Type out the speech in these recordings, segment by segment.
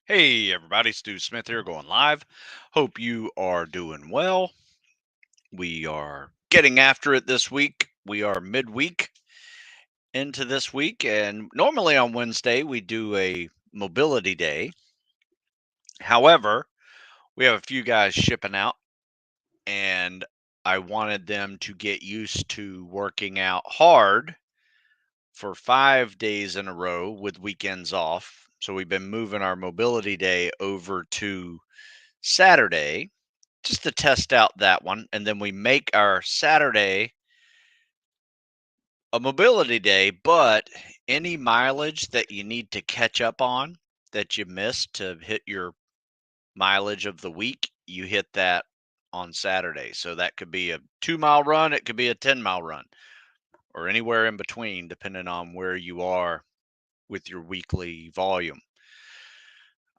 Hey everybody, Stu Smith here going live. Hope you are doing well. We are getting after it this week. We are midweek into this week, and normally on Wednesday we do a mobility day. However, we have a few guys shipping out, and I wanted them to get used to working out hard for 5 days in a row with weekends off. So we've been moving our mobility day over to Saturday just to test out that one. And then we make our Saturday a mobility day, but any mileage that you need to catch up on that you missed to hit your mileage of the week, you hit that on Saturday. So that could be a 2 mile run, it could be a 10 mile run, or anywhere in between, depending on where you are with your weekly volume.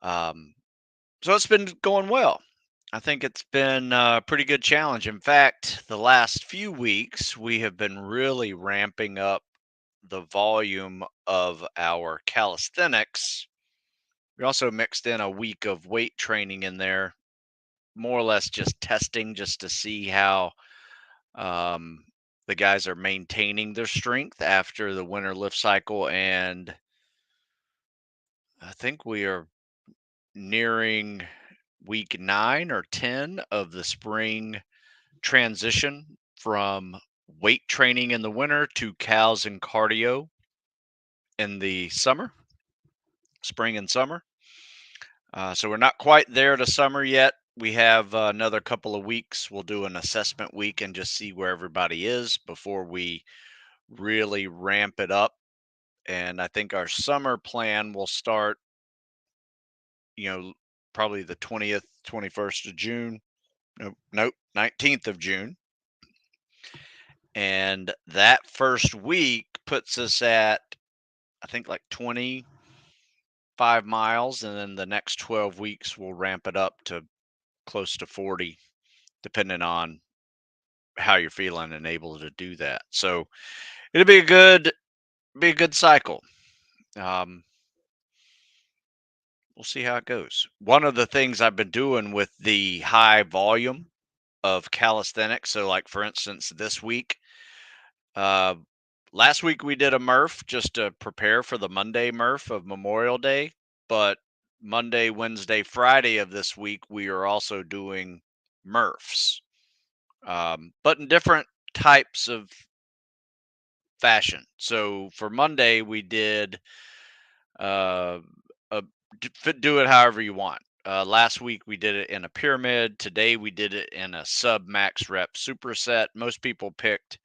Um, so it's been going well. I think it's been a pretty good challenge. In fact, the last few weeks, we have been really ramping up the volume of our calisthenics. We also mixed in a week of weight training in there, more or less just testing just to see how um, the guys are maintaining their strength after the winter lift cycle. And I think we are nearing week 9 or 10 of the spring transition from weight training in the winter to cows and cardio in the spring and summer. So we're not quite there to summer yet. We have another couple of weeks. We'll do an assessment week and just see where everybody is before we really ramp it up. And I think our summer plan will start, you know, probably the 20th, 21st of June. Nope, 19th of June. And that first week puts us at, I think, like 25 miles. And then the next 12 weeks, we'll ramp it up to close to 40, depending on how you're feeling and able to do that. So it'll be a good cycle. Um, we'll see how it goes. One of the things I've been doing with the high volume of calisthenics, so like for instance, this week, uh, last week we did a Murph just to prepare for the Monday Murph of Memorial Day, but Monday, Wednesday, Friday of this week we are also doing Murphs, but in different types of fashion. So for Monday, we did uh, a, do it however you want. Last week we did it in a pyramid. Today we did it in a sub max rep superset. Most people picked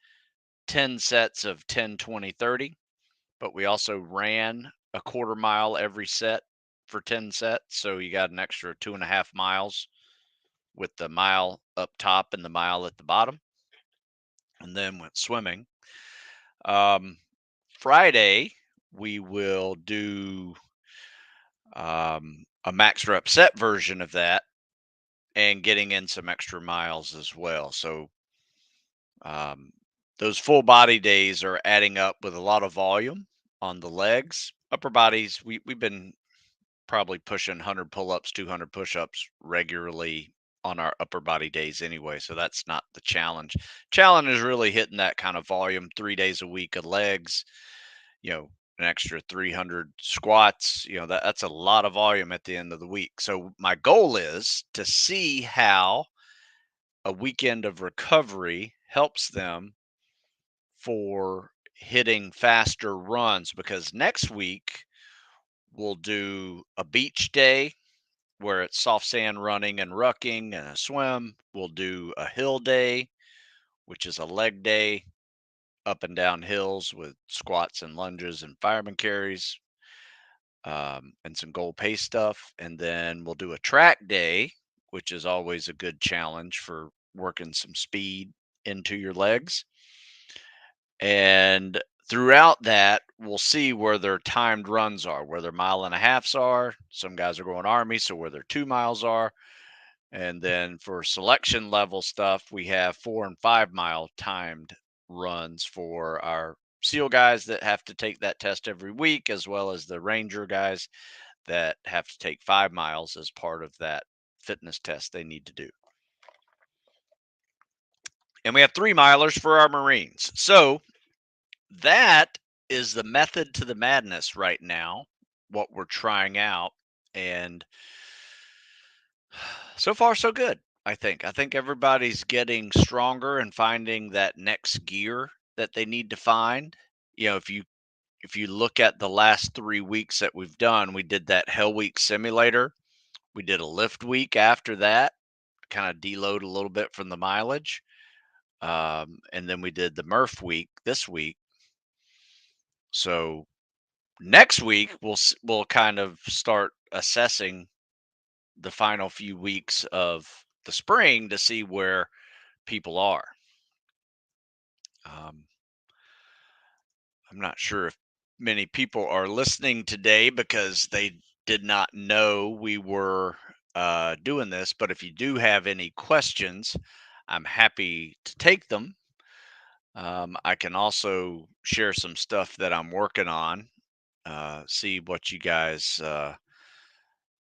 10 sets of 10, 20, 30, but we also ran a quarter mile every set for 10 sets. So you got an extra 2.5 miles with the mile up top and the mile at the bottom, and then went swimming. Um, Friday, we will do a max rep set version of that and getting in some extra miles as well. So um, those full body days are adding up with a lot of volume on the legs. Upper bodies, we've been probably pushing 100 pull ups, 200 push ups regularly on our upper body days anyway. So that's not the challenge. Challenge is really hitting that kind of volume 3 days a week of legs, you know, an extra 300 squats, that's a lot of volume at the end of the week. So my goal is to see how a weekend of recovery helps them for hitting faster runs, because next week we'll do a beach day where it's soft sand running and rucking and a swim. We'll do a hill day, which is a leg day, up and down hills with squats and lunges and fireman carries, and some goal pace stuff. And then we'll do a track day, which is always a good challenge for working some speed into your legs. And throughout that, we'll see where their timed runs are, where their mile and a halfs are. Some guys are going Army, so where their 2 miles are. And then for selection level stuff, we have 4 and 5 mile timed runs for our SEAL guys that have to take that test every week, as well as the Ranger guys that have to take 5 miles as part of that fitness test they need to do. And we have 3 milers for our Marines. So that is the method to the madness right now, what we're trying out. And so far, so good. I think everybody's getting stronger and finding that next gear that they need to find. If you look at the last 3 weeks that we've done, we did that Hell Week simulator. We did a lift week after that, kind of deload a little bit from the mileage. And then we did the Murph week this week. So next week we'll kind of start assessing the final few weeks of the spring to see where people are. Um, I'm not sure if many people are listening today because they did not know we were doing this. But if you do have any questions, I'm happy to take them. I can also share some stuff that I'm working on, see what you guys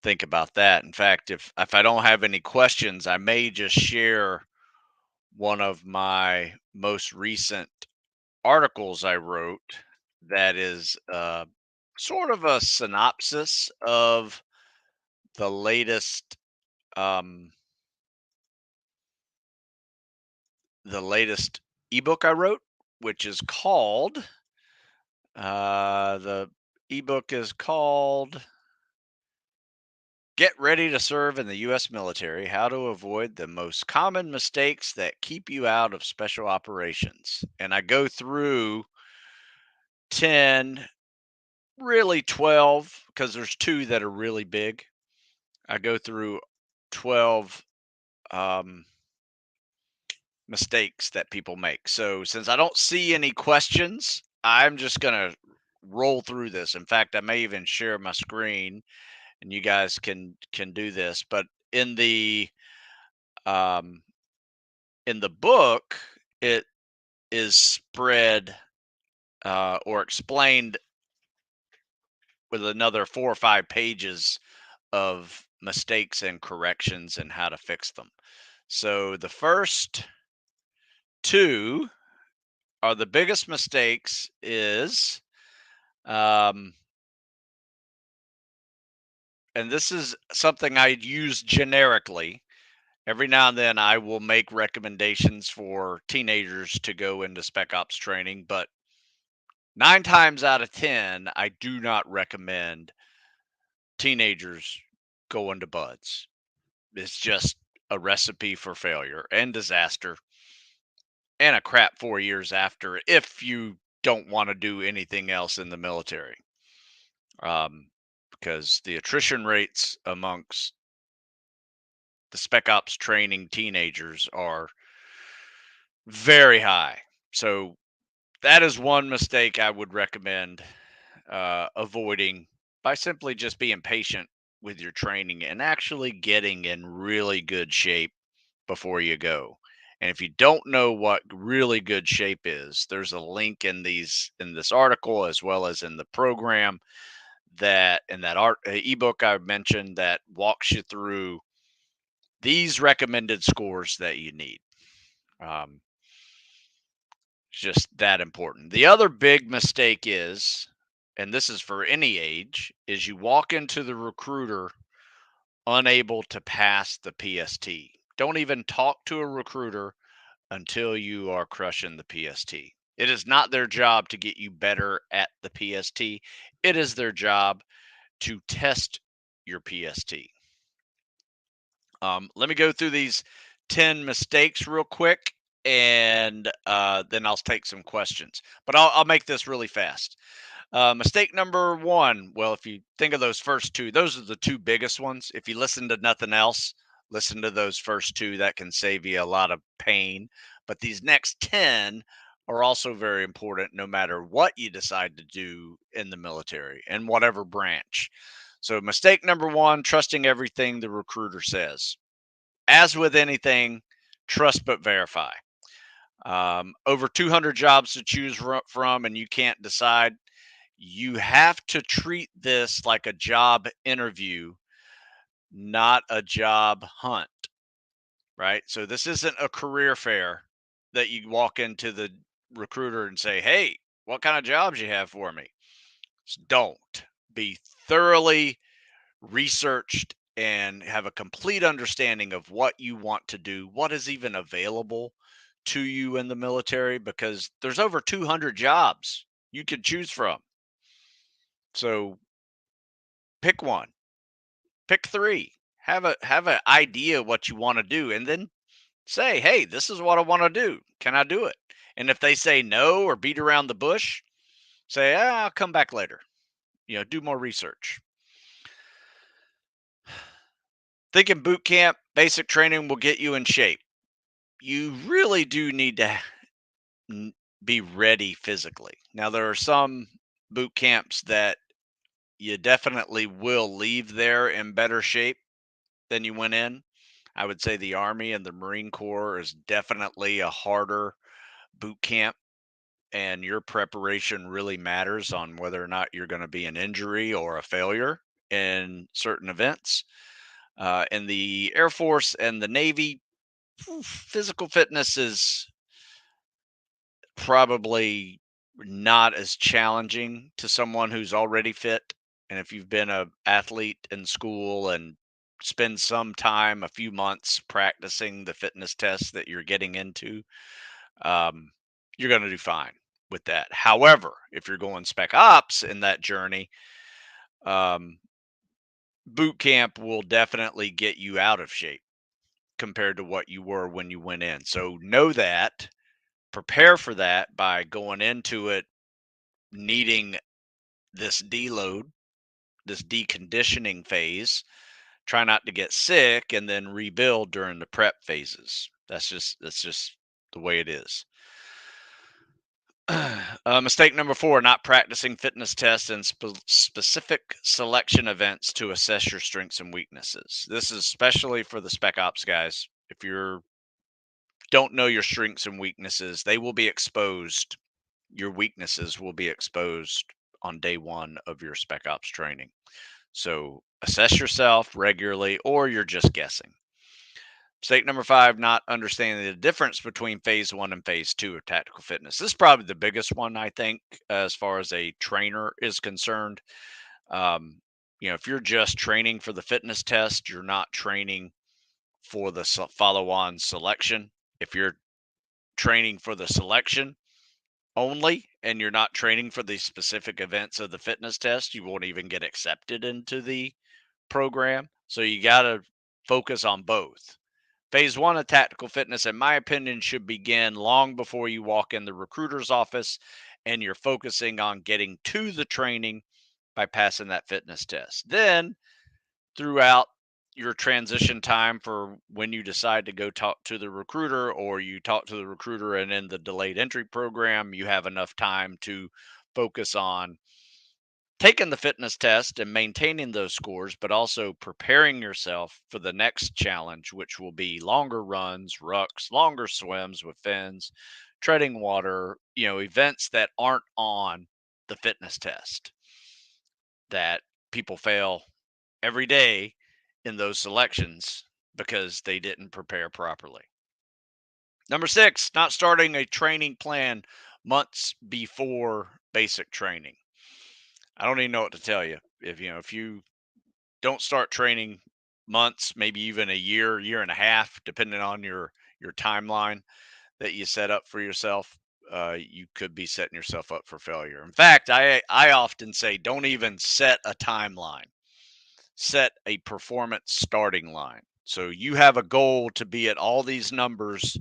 think about that. In fact, if I don't have any questions, I may just share one of my most recent articles I wrote that is sort of a synopsis of the latest um, ebook I wrote, which is called the ebook is called "Get Ready to Serve in the U.S. Military: How to Avoid the Most Common Mistakes That Keep You Out of Special Operations." And I go through 10, really 12, because there's two that are really big. I go through 12 um, mistakes that people make. So since I don't see any questions, I'm just going to roll through this. In fact, I may even share my screen and you guys can do this. But um, in the book, it is spread or explained with another 4 or 5 pages of mistakes and corrections and how to fix them. So the first two are the biggest mistakes is um, and this is something I use generically. Every now and then I will make recommendations for teenagers to go into spec ops training, but 9 times out of 10 I do not recommend teenagers go into buds. It's just a recipe for failure and disaster and a crap 4 years after if you don't want to do anything else in the military. Because the attrition rates amongst the spec ops training teenagers are very high. So that is one mistake I would recommend avoiding by simply just being patient with your training and actually getting in really good shape before you go. And if you don't know what really good shape is, there's a link in this article as well as in the program that in that ebook I mentioned that walks you through these recommended scores that you need. Um, just that important. The other big mistake is, and this is for any age, is you walk into the recruiter unable to pass the PST. Don't even talk to a recruiter until you are crushing the PST. It is not their job to get you better at the PST. It is their job to test your PST. Let me go through these 10 mistakes real quick and then I'll take some questions. But I'll make this really fast. Mistake number one. Well, if you think of those first two, those are the two biggest ones. If you listen to nothing else, listen to those first two. That can save you a lot of pain. But these next 10 are also very important no matter what you decide to do in the military and whatever branch. So, mistake number one, trusting everything the recruiter says. As with anything, trust but verify. Over 200 jobs to choose from, and you can't decide. You have to treat this like a job interview, not a job hunt, right? So this isn't a career fair that you walk into the recruiter and say, "Hey, what kind of jobs you have for me?" Don't. Be thoroughly researched and have a complete understanding of what you want to do, what is even available to you in the military, because there's over 200 jobs you could choose from. So pick one, pick three, have an idea what you want to do, and then say, hey, this is what I want to do. Can I do it? And if they say no or beat around the bush, say, I'll come back later. Do more research. Thinking boot camp, basic training will get you in shape. You really do need to be ready physically. Now, there are some boot camps that you definitely will leave there in better shape than you went in. I would say the Army and the Marine Corps is definitely a harder boot camp, and your preparation really matters on whether or not you're going to be an injury or a failure in certain events. In the Air Force and the Navy, physical fitness is probably not as challenging to someone who's already fit. And if you've been a athlete in school and spend some time, a few months practicing the fitness tests that you're getting into, um, you're going to do fine with that. However, if you're going spec ops in that journey, um, boot camp will definitely get you out of shape compared to what you were when you went in. So know that, prepare for that by going into it needing this deload, this deconditioning phase. Try not to get sick and then rebuild during the prep phases. That's just the way it is. Mistake number 4: not practicing fitness tests and specific selection events to assess your strengths and weaknesses. This is especially for the spec ops guys. If you don't know your strengths and weaknesses, they will be exposed. Your weaknesses will be exposed on day one of your spec ops training. So assess yourself regularly, or you're just guessing. Mistake number 5: not understanding the difference between phase 1 and phase 2 of tactical fitness. This is probably the biggest one, I think, as far as a trainer is concerned. Um, if you're just training for the fitness test, you're not training for the follow on selection. If you're training for the selection only and you're not training for the specific events of the fitness test, you won't even get accepted into the program. So you got to focus on both. Phase 1 of tactical fitness, in my opinion, should begin long before you walk in the recruiter's office, and you're focusing on getting to the training by passing that fitness test. Then, throughout your transition time for when you decide to go talk to the recruiter, or you talk to the recruiter and in the delayed entry program, you have enough time to focus on taking the fitness test and maintaining those scores, but also preparing yourself for the next challenge, which will be longer runs, rucks, longer swims with fins, treading water, events that aren't on the fitness test that people fail every day in those selections because they didn't prepare properly. Number 6, not starting a training plan months before basic training. I don't even know what to tell you. If you don't start training months, maybe even a year and a half, depending on your timeline that you set up for yourself, you could be setting yourself up for failure. In fact, I often say don't even set a timeline. Set a performance starting line. So you have a goal to be at all these numbers.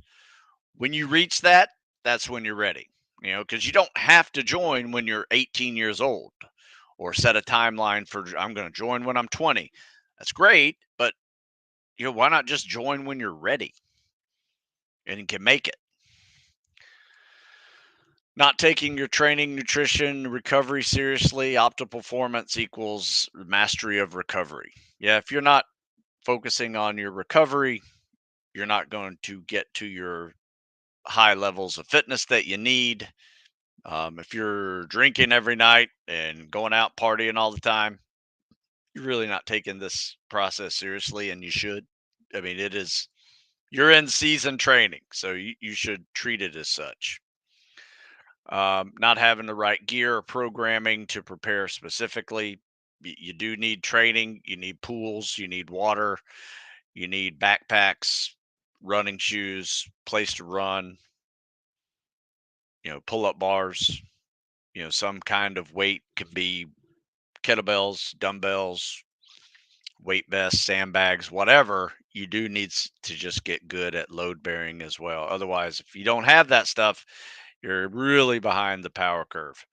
When you reach that, that's when you're ready. Because you don't have to join when you're 18 years old, or set a timeline for I'm going to join when I'm 20. That's great, but why not just join when you're ready and can make it? Not taking your training, nutrition, recovery seriously. Optimal performance equals mastery of recovery. Yeah, if you're not focusing on your recovery, you're not going to get to your high levels of fitness that you need. If you're drinking every night and going out partying all the time, you're really not taking this process seriously, and you should. I mean, you're in season training, so you should treat it as such. Not having the right gear or programming to prepare specifically. You do need training, you need pools, you need water, you need backpacks, running shoes, place to run, pull up bars, some kind of weight can be kettlebells, dumbbells, weight vests, sandbags, whatever. You do need to just get good at load bearing as well. Otherwise, if you don't have that stuff, you're really behind the power curve.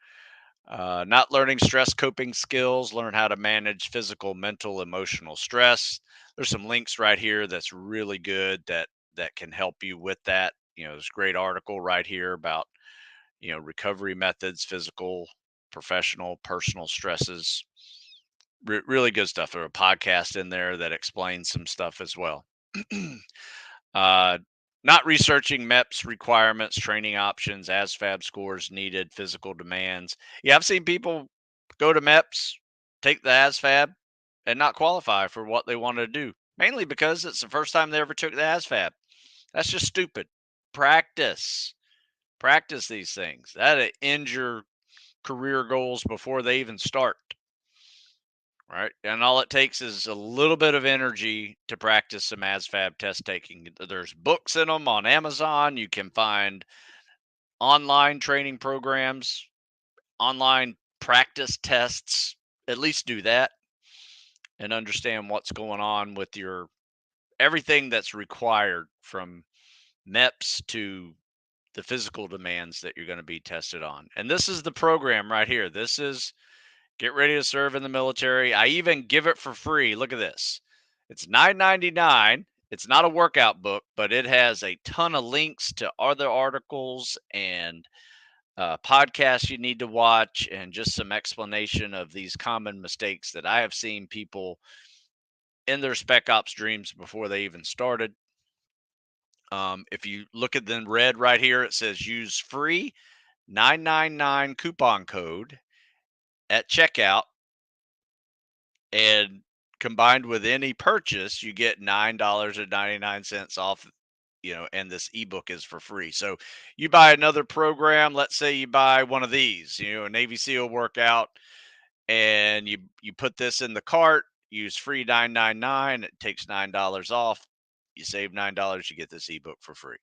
Not learning stress coping skills, learn how to manage physical, mental, emotional stress. There's some links right here that's really good that can help you with that. There's a great article right here about recovery methods, physical, professional, personal stresses. Really good stuff. There's a podcast in there that explains some stuff as well. uh, Not researching MEPS requirements, training options, ASVAB scores needed, physical demands. Yeah, I've seen people go to MEPS, take the ASVAB, and not qualify for what they wanted to do, mainly because it's the first time they ever took the ASVAB. That's just stupid. Practice. Practice these things. That'll end your career goals before they even start. Right. And all it takes is a little bit of energy to practice some ASVAB test taking. There's books in them on Amazon. You can find online training programs, online practice tests. At least do that and understand what's going on with your everything that's required from MEPS to the physical demands that you're going to be tested on. And this is the program right here. This is Get Ready to Serve in the Military. I even give it for free. Look at this. It's $9.99. It's not a workout book, but it has a ton of links to other articles and podcasts you need to watch, and just some explanation of these common mistakes that I have seen people in their Spec Ops dreams before they even started. If you look at the red right here, it says use free 999 coupon code at checkout, and combined with any purchase, you get $9.99 off. And this ebook is for free. So you buy another program. Let's say you buy one of these, a Navy SEAL workout, and you put this in the cart. Use free 999. It takes $9 off. You save $9. You get this ebook for free.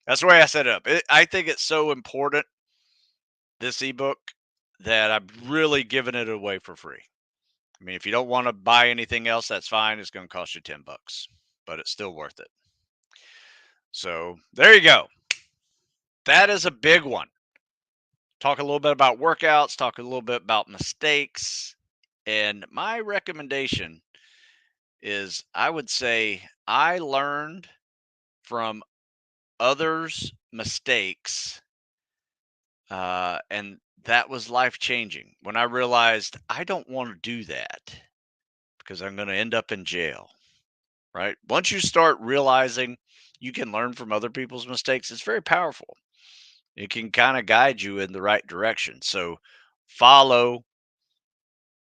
That's the way I set it up. I think it's so important, this ebook, that I'm really giving it away for free. I mean, if you don't want to buy anything else, that's fine. It's going to cost you $10, but it's still worth it. So there you go. That is a big one. Talk a little bit about workouts, talk a little bit about mistakes. And my recommendation is, I would say I learned from others' mistakes. And that was life changing when I realized I don't want to do that because I'm going to end up in jail. Right? Once you start realizing you can learn from other people's mistakes, it's very powerful. It can kind of guide you in the right direction. So follow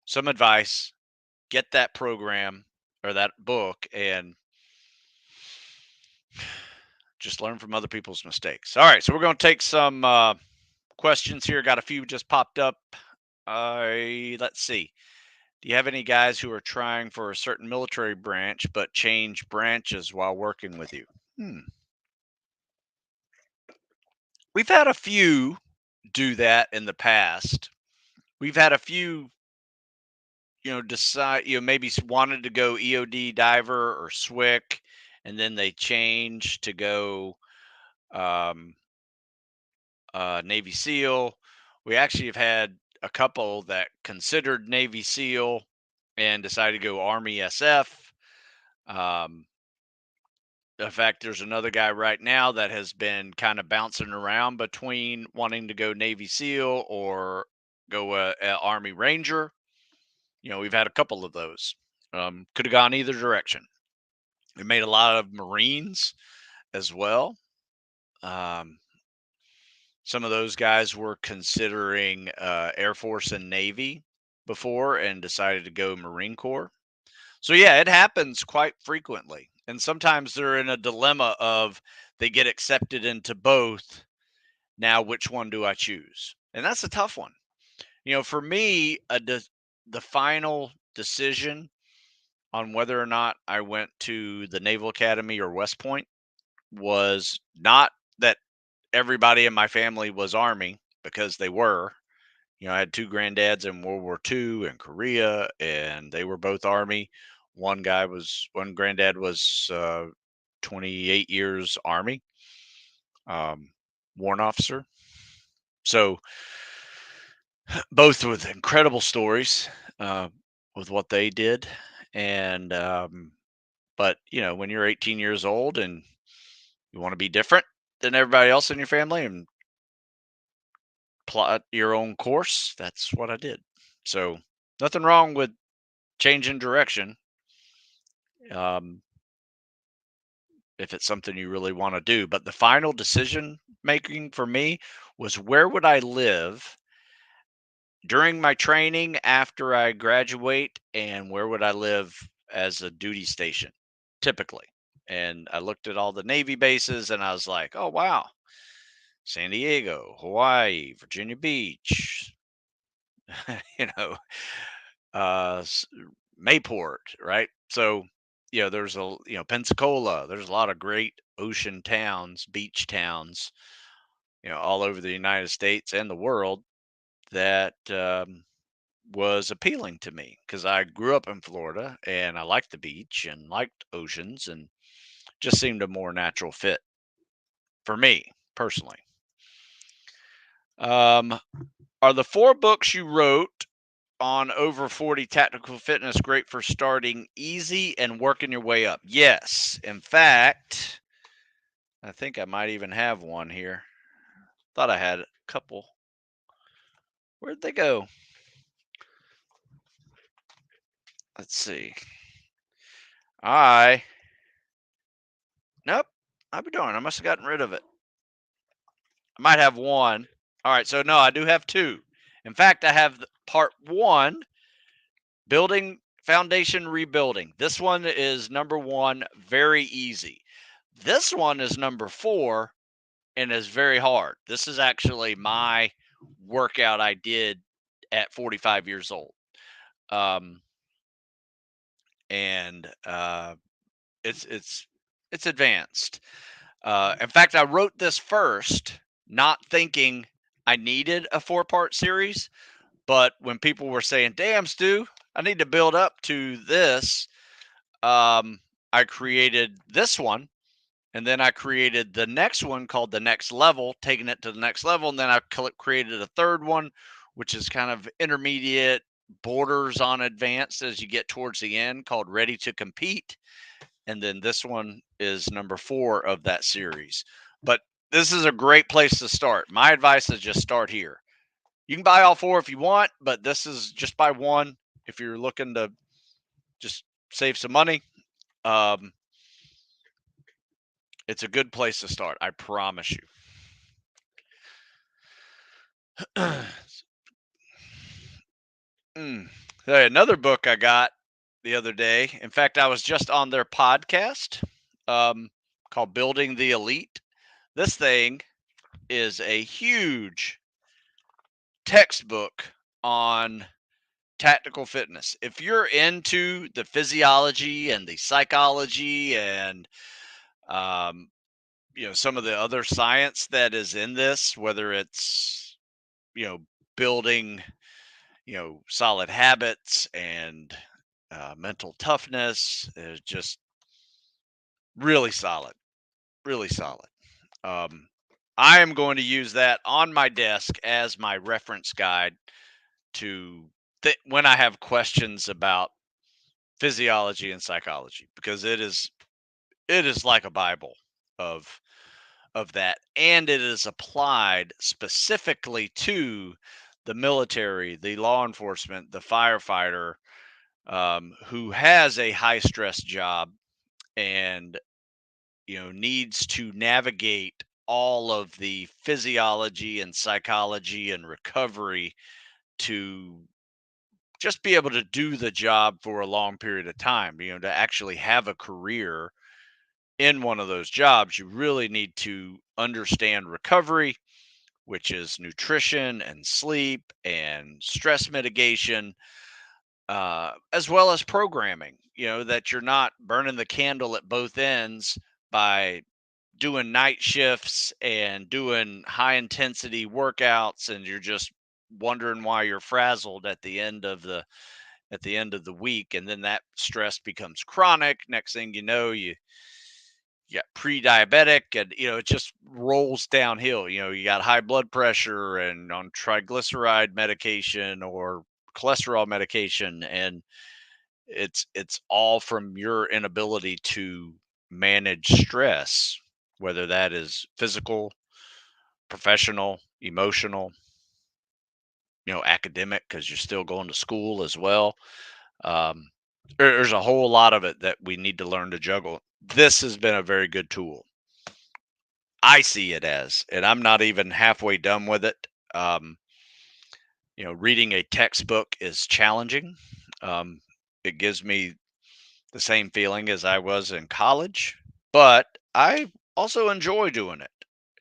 some advice, get that program or that book, and just learn from other people's mistakes. All right, so we're going to take some questions here. Got a few just popped up. Let's see. Do you have any guys who are trying for a certain military branch but change branches while working with you? We've had a few do that in the past. We've had a few, decide, maybe wanted to go EOD diver or SWIC, and then they changed to go um, Navy SEAL. We actually have had a couple that considered Navy SEAL and decided to go Army SF. In fact, there's another guy right now that has been kind of bouncing around between wanting to go Navy SEAL or go Army Ranger. We've had a couple of those. Could have gone either direction. We made a lot of Marines as well. Um, Some of those guys were considering Air Force and Navy before and decided to go Marine Corps. So yeah, it happens quite frequently. And sometimes they're in a dilemma of they get accepted into both. Now, which one do I choose? And that's a tough one. For me, the final decision on whether or not I went to the Naval Academy or West Point was not that everybody in my family was Army, because they were. I had two granddads in World War II and Korea, and they were both Army. One granddad was 28 years Army, um, warrant officer. So both with incredible stories uh, with what they did. And, but, when you're 18 years old and you want to be different than everybody else in your family and plot your own course, that's what I did. So nothing wrong with changing direction. Um, if it's something you really want to do. But the final decision making for me was, where would I live during my training after I graduate, and where would I live as a duty station typically? And I looked at all the Navy bases and I was like, oh, wow, San Diego, Hawaii, Virginia Beach, you know, Mayport, right? So, there's Pensacola, there's a lot of great ocean towns, beach towns, all over the United States and the world that was appealing to me because I grew up in Florida and I liked the beach and liked oceans, and just seemed a more natural fit for me personally. Um, are the four books you wrote on over 40 tactical fitness great for starting easy and working your way up? Yes. In fact, I think I might even have one here. Thought I had a couple. Where'd they go? Let's see. I Nope. I'll be darned. I must have gotten rid of it. I might have one. All right, so no, I do have two. In fact, I have part one, building foundation rebuilding. This one is number one, very easy. This one is number four and is very hard. This is actually my workout I did at 45 years old. Um, and it's advanced. In fact, I wrote this first, not thinking I needed a four-part series. But when people were saying, "Damn, Stu, I need to build up to this," I created this one, and then I created the next one called the next level, taking it to the next level, and then I created a third one, which is kind of intermediate, borders on advanced as you get towards the end, called Ready to Compete. And then this one is number four of that series. But this is a great place to start. My advice is just start here. You can buy all four if you want, but this is just buy one if you're looking to just save some money. Um, it's a good place to start. I promise you. Hey, another book I got the other day. In fact, I was just on their podcast, called Building the Elite. This thing is a huge textbook on tactical fitness. If you're into the physiology and the psychology and um, some of the other science that is in this, whether it's you know building solid habits and mental toughness, is just really solid, really solid. um, I am going to use that on my desk as my reference guide to when I have questions about physiology and psychology, because it is like a bible of that, and it is applied specifically to the military, the law enforcement, the firefighter, who has a high stress job and needs to navigate all of the physiology and psychology and recovery to just be able to do the job for a long period of time, to actually have a career in one of those jobs. You really need to understand recovery, which is nutrition and sleep and stress mitigation, as well as programming, that you're not burning the candle at both ends by doing night shifts and doing high intensity workouts, and you're just wondering why you're frazzled at the end of the week, and then that stress becomes chronic. Next thing you know, you got pre-diabetic, and it just rolls downhill. You got high blood pressure and on triglyceride medication or cholesterol medication, and it's all from your inability to manage stress, whether that is physical, professional, emotional, academic, because you're still going to school as well. um, there's a whole lot of it that we need to learn to juggle. This has been a very good tool, I see it as, and I'm not even halfway done with it. um, Reading a textbook is challenging. um, it gives me the same feeling as I was in college, but I also enjoy doing it.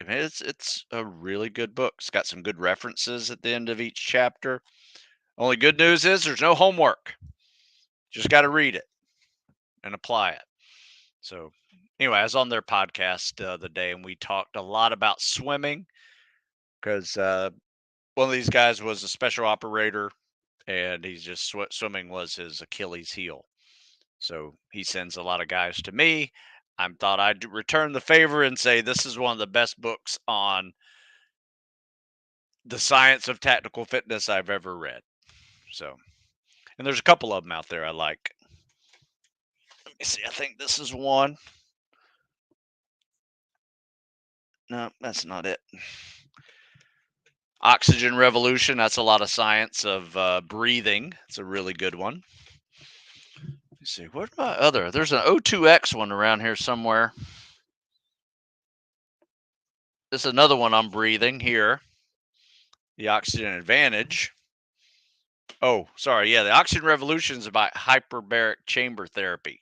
I mean, it's a really good book. It's got some good references at the end of each chapter. Only good news is there's no homework. Just got to read it and apply it. So, anyway, I was on their podcast the other day, and we talked a lot about swimming because one of these guys was a special operator, and he's just swimming was his Achilles heel. So he sends a lot of guys to me. I thought I'd return the favor and say this is one of the best books on the science of tactical fitness I've ever read. So, and there's a couple of them out there I like. Let me see. I think this is one. No, that's not it. Oxygen Revolution. That's a lot of science of breathing. It's a really good one. Let's see. Where's my other? There's an O2X one around here somewhere. This is another one on breathing here. The Oxygen Advantage. Oh, sorry. Yeah, the Oxygen Revolution is about hyperbaric chamber therapy.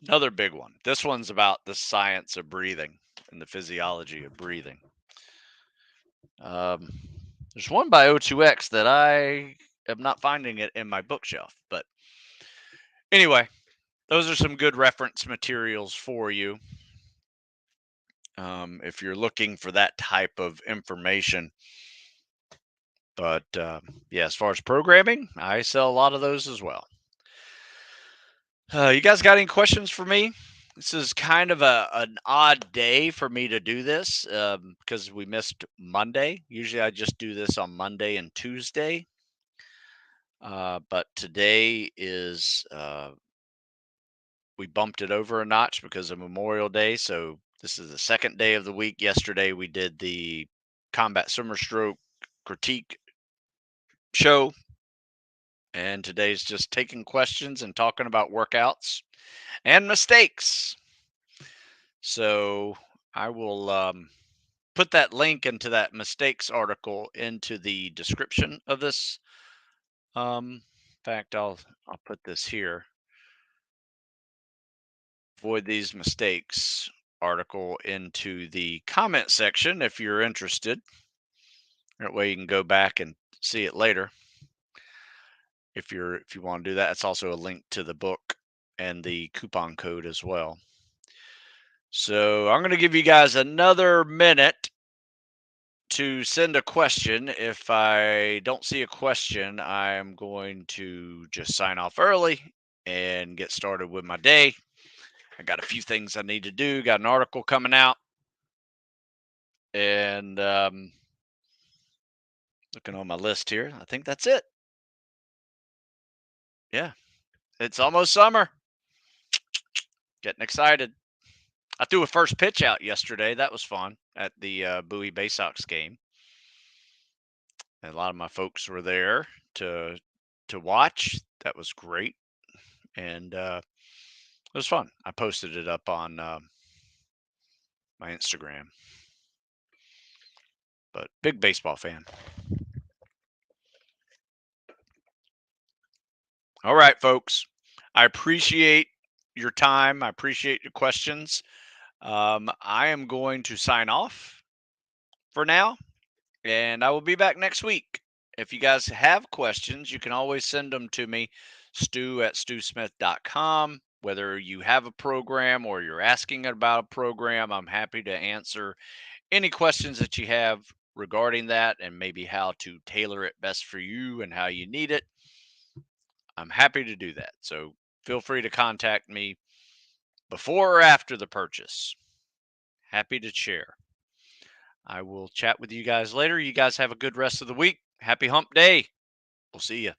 Another big one. This one's about the science of breathing and the physiology of breathing. Um, there's one by O2X that I am not finding it in my bookshelf. But anyway, those are some good reference materials for you if you're looking for that type of information. But yeah, as far as programming, I sell a lot of those as well. You guys got any questions for me? This is kind of an odd day for me to do this because we missed Monday. Usually I just do this on Monday and Tuesday. But today is, we bumped it over a notch because of Memorial Day. So this is the second day of the week. Yesterday we did the combat swimmer stroke critique show. And today's just taking questions and talking about workouts and mistakes. So I will put that link into that mistakes article into the description of this. In fact, I'll put this here. Avoid these mistakes article into the comment section if you're interested. That way you can go back and see it later. If you want to do that, it's also a link to the book and the coupon code as well. So I'm going to give you guys another minute to send a question. If I don't see a question, I'm going to just sign off early and get started with my day. I got a few things I need to do, got an article coming out, and looking on my list here, I think that's it. Yeah, it's almost summer. Getting excited. I threw a first pitch out yesterday. That was fun at the Bowie Bay Sox game. And a lot of my folks were there to watch. That was great, and it was fun. I posted it up on my Instagram. But big baseball fan. All right, folks. I appreciate your time. I appreciate your questions. I am going to sign off for now, and I will be back next week. If you guys have questions, you can always send them to me, stu@stewsmith.com. Whether you have a program or you're asking about a program, I'm happy to answer any questions that you have regarding that and maybe how to tailor it best for you and how you need it. I'm happy to do that. So feel free to contact me before or after the purchase. Happy to share. I will chat with you guys later. You guys have a good rest of the week. Happy hump day. We'll see you.